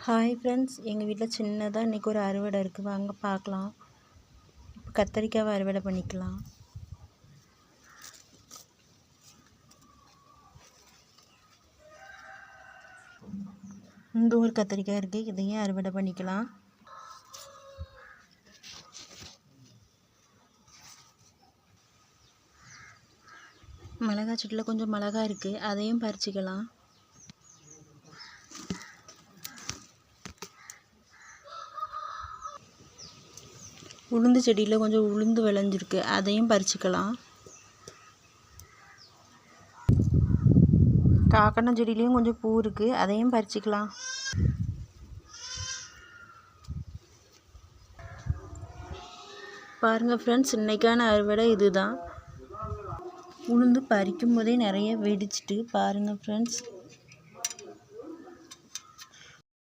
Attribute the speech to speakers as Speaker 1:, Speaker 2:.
Speaker 1: Hi friends, எங்கள் வீட்டில் சின்னதாக இன்றைக்கி ஒரு அறுவடை இருக்குது. வாங்க பார்க்கலாம். இப்போ கத்திரிக்காவை அறுவடை பண்ணிக்கலாம். இந்த ஒரு கத்திரிக்காய் இருக்குது, இதையும் அறுவடை பண்ணிக்கலாம். மிளகாய் செடியில் கொஞ்சம் மிளகாய் இருக்குது, அதையும் பறிச்சிக்கலாம். உளுந்து செடியில் கொஞ்சம் உளுந்து விளைஞ்சிருக்கு, அதையும் பறிச்சுக்கலாம். காக்கணம் செடியிலையும் கொஞ்சம் பூ இருக்குது, அதையும் பறிச்சுக்கலாம். பாருங்கள் ஃப்ரெண்ட்ஸ், இன்றைக்கான அறுவடை இதுதான். உளுந்து பறிக்கும் போதே நிறைய வெடிச்சிட்டு பாருங்கள் ஃப்ரெண்ட்ஸ்.